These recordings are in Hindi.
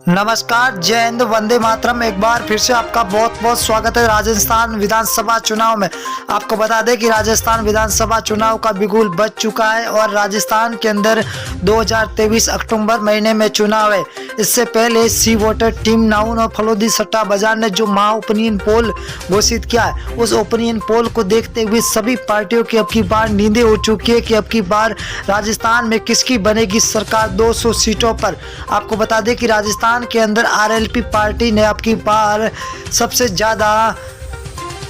नमस्कार, जय हिंद, वंदे मातरम। एक बार फिर से आपका बहुत बहुत स्वागत है राजस्थान विधानसभा चुनाव में। आपको बता दें कि राजस्थान विधानसभा चुनाव का बिगुल बज चुका है और राजस्थान के अंदर 2023 अक्टूबर महीने में चुनाव है। इससे पहले सी वोटर टीम नाउन और फलोदी सट्टा बाजार ने जो महा ओपिनियन पोल घोषित किया है, उस ओपिनियन पोल को देखते हुए सभी पार्टियों की अब की बार नींदें उड़ चुकी है कि अब की बार राजस्थान में किसकी बनेगी सरकार 200 सीटों पर। आपको बता दें कि राजस्थान के अंदर आरएलपी पार्टी ने अब की बार सबसे ज्यादा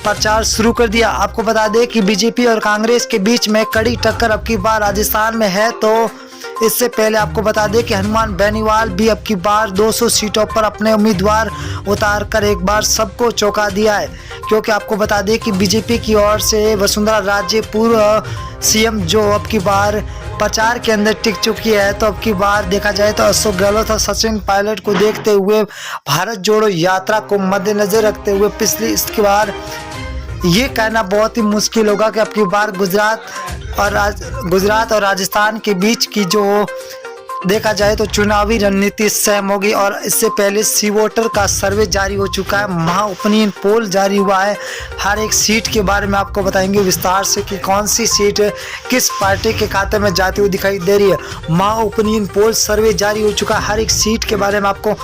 प्रचार शुरू कर दिया। आपको बता दें कि बीजेपी और कांग्रेस के बीच में कड़ी टक्कर अब की बार राजस्थान में है। तो इससे पहले आपको बता दें कि हनुमान बेनीवाल भी अब की बार 200 सीटों पर अपने उम्मीदवार उतार कर एक बार सबको चौंका दिया है, क्योंकि आपको बता दें कि बीजेपी की ओर से वसुंधरा राजे पूर्व सीएम जो अब की बार प्रचार के अंदर टिक चुकी है। तो अब की बार देखा जाए तो अशोक गहलोत और सचिन पायलट को देखते हुए भारत जोड़ो यात्रा को मद्देनजर रखते हुए इसकी बार ये कहना बहुत ही मुश्किल होगा कि अब की बार गुजरात और राजस्थान के बीच की जो देखा जाए तो चुनावी रणनीति सेम होगी। और इससे पहले सी वोटर का सर्वे जारी हो चुका है, महा ओपिनियन पोल जारी हुआ है। हर एक सीट के बारे में आपको बताएंगे विस्तार से कि कौन सी सीट किस पार्टी के खाते में जाती हुई दिखाई दे रही है। महा ओपिनियन पोल सर्वे जारी हो चुका है, हर एक सीट के बारे में आपको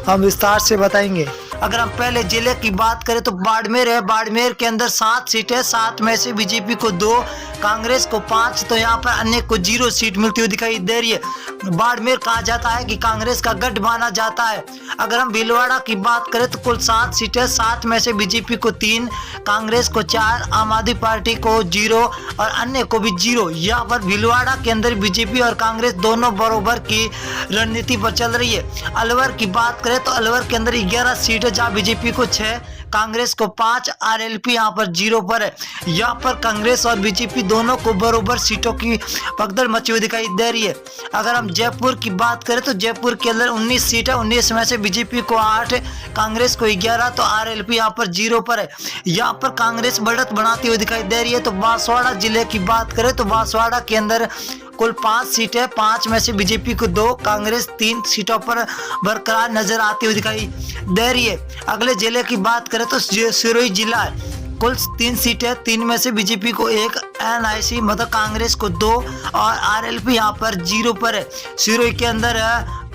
हम विस्तार से बताएंगे। अगर हम पहले जिले की बात करें तो बाड़मेर है। बाड़मेर के अंदर 7 सीटें, 7 में से बीजेपी को 2, कांग्रेस को 5, तो यहाँ पर अन्य को 0 सीट मिलती हुई दिखाई दे रही है। बाड़मेर कहा जाता है कि कांग्रेस का गढ़ माना जाता है। अगर हम भीलवाड़ा की बात करें तो कुल 7 सीटें, 7 में से बीजेपी को 3, कांग्रेस को 4, आम आदमी पार्टी को 0 और अन्य को भी 0। यहाँ पर भीलवाड़ा के अंदर बीजेपी और कांग्रेस दोनों बराबर की रणनीति पर चल रही है। अलवर की बात करें तो अलवर के अंदर 11 सीटें, जहाँ बीजेपी को 6, कांग्रेस को 5, आरएलपी यहाँ पर 0 पर है। यहाँ पर कांग्रेस और बीजेपी दोनों को बराबर सीटों की भगदड़ मची हुई दिखाई दे रही है। अगर हम जयपुर की बात करें तो जयपुर के अंदर 19 सीटें, 19 में से बीजेपी को 8, कांग्रेस को 11, तो आरएलपी यहाँ पर 0 पर है। यहाँ पर कांग्रेस बढ़त बनाती हुई दिखाई दे रही है। तो बांसवाड़ा जिले की बात करें तो बांसवाड़ा के अंदर कुल 5 सीटें, 5 में से बीजेपी को 2, कांग्रेस 3 सीटों पर बरकरार नजर आती हुई दिखाई दे रही है। अगले जिले की बात करें तो सिरोही जिला है। कुल 3 सीटें, 3 में से बीजेपी को 1, एनआईसी मतलब कांग्रेस को 2 और आरएलपी यहाँ पर 0 पर है। सिरोही के अंदर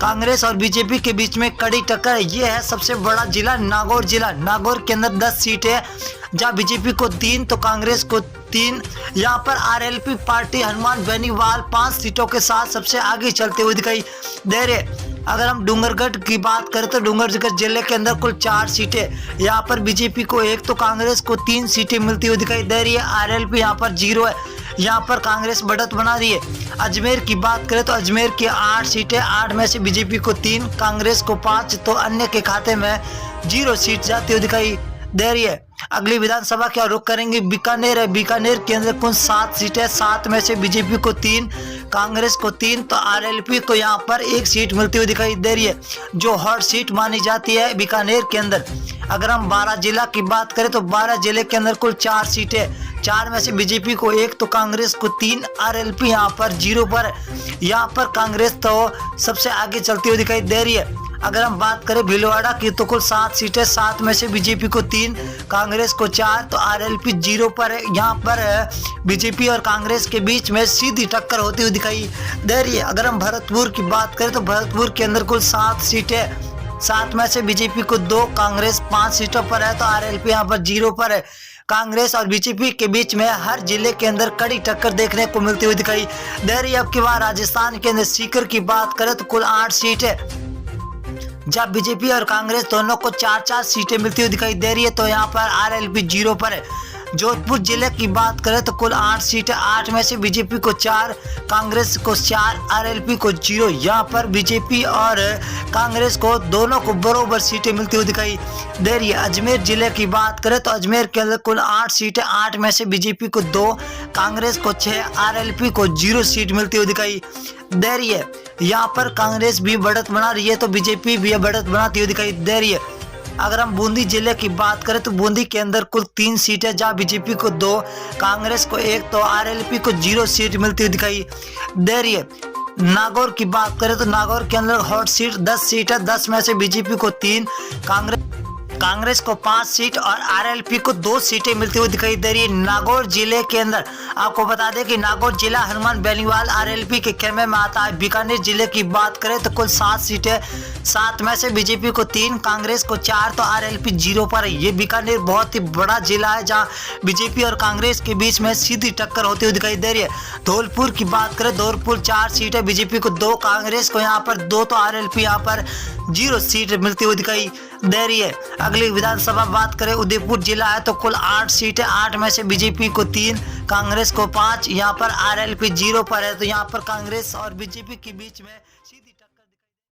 कांग्रेस और बीजेपी के बीच में कड़ी टक्कर है। ये है सबसे बड़ा जिला नागौर जिला। नागौर के अंदर 10 सीटें, जहाँ बीजेपी को 3 तो कांग्रेस को 3। यहाँ पर आरएलपी पार्टी हनुमान बेनीवाल 5 सीटों के साथ सबसे आगे चलते हुए दिखाई दे रहे। अगर हम डूंगरगढ़ की बात करें तो डूंगरगढ़ जिले के अंदर कुल 4 सीटें, यहाँ पर बीजेपी को 1 तो कांग्रेस को 3 सीटें मिलती हुई दिखाई दे रही है। आरएलपी यहाँ पर 0 है, यहाँ पर कांग्रेस बढ़त बना रही है। अजमेर की बात करें तो अजमेर की 8 सीटें, 8 में से बीजेपी को 3, कांग्रेस को 5, तो अन्य के खाते में 0 सीट जाती हुई दिखाई दे रही है। अगली विधानसभा क्या रुख करेंगे, बीकानेर है। बीकानेर के अंदर कुल 7 सीटें, 7 में से बीजेपी को 3, कांग्रेस को 3, तो आरएलपी को यहाँ पर 1 सीट मिलती हुई दिखाई दे रही है, जो हॉट सीट मानी जाती है बीकानेर के अंदर। अगर हम 12 जिला की बात करें तो 12 जिले के अंदर कुल 4 सीटें, 4 में से बीजेपी को 1 तो कांग्रेस को 3, आरएलपी यहाँ पर 0 पर है। यहाँ पर कांग्रेस तो सबसे आगे चलती हुई दिखाई दे रही है। अगर हम बात करें भीलवाड़ा की तो कुल 7 सीटें, 7 में से बीजेपी को 3, कांग्रेस को 4, तो आरएलपी 0 पर है। यहाँ पर बीजेपी और कांग्रेस के बीच में सीधी टक्कर होती हुई दिखाई दे रही है। अगर हम भरतपुर की बात करें तो भरतपुर के अंदर कुल 7 सीटें, 7 में से बीजेपी को 2, कांग्रेस 5 सीटों पर है, तो आरएलपी यहाँ पर 0 पर है। कांग्रेस और बीजेपी के बीच में हर जिले के अंदर कड़ी टक्कर देखने को मिलती हुई दिखाई दे रही है। अब की बार राजस्थान के अंदर सीकर की बात करें तो कुल 8 सीटें, जब बीजेपी और कांग्रेस दोनों को 4-4 सीटें मिलती हुई दिखाई दे रही है, तो यहाँ पर आरएलपी 0 पर है। जोधपुर जिले की बात करें तो कुल 8 सीटें, 8 में से बीजेपी को 4, कांग्रेस को 4, आरएलपी को 0। यहाँ पर बीजेपी और कांग्रेस को दोनों को बराबर सीटें मिलती हुई दिखाई दे रही है। अजमेर जिले की बात करें तो अजमेर के अंदर कुल 8 सीटें, 8 में से बीजेपी को 2, कांग्रेस को 6, आरएलपी को 0 सीट मिलती हुई दिखाई दे रही है। यहाँ पर कांग्रेस भी बढ़त बना रही है तो बीजेपी भी बढ़त बनाती हुई दिखाई दे रही है। अगर हम बूंदी जिले की बात करें तो बूंदी के अंदर कुल 3 सीटें, जहां बीजेपी को 2, कांग्रेस को 1 तो आरएलपी को 0 सीट मिलती हुई दिखाई दे रही है। नागौर की बात करें तो नागौर के अंदर हॉट सीट 10 सीट है, 10 में से बीजेपी को 3, कांग्रेस को 5 सीट और आरएलपी को 2 सीटें मिलती हुई दिखाई दे रही है। नागौर जिले के अंदर आपको बता दें कि नागौर जिला हनुमान बेनीवाल आरएलपी के खेमे में आता है। बीकानेर जिले की बात करें तो कुल 7 सीटें, 7 में से बीजेपी को 3, कांग्रेस को 4 तो आरएलपी 0 पर है। ये बीकानेर बहुत ही बड़ा जिला है जहां बीजेपी और कांग्रेस के बीच में सीधी टक्कर होती हुई दिखाई दे रही है। धौलपुर की बात करें, धौलपुर 4 सीटें, बीजेपी को 2, कांग्रेस को यहाँ पर 2 तो आरएलपी यहाँ पर 0 सीट मिलती हुई दिखाई दे रही है। अगली विधानसभा बात करें, उदयपुर जिला है तो कुल 8 सीटें, 8 में से बीजेपी को 3, कांग्रेस को 5, यहाँ पर आरएलपी 0 पर है। तो यहाँ पर कांग्रेस और बीजेपी के बीच में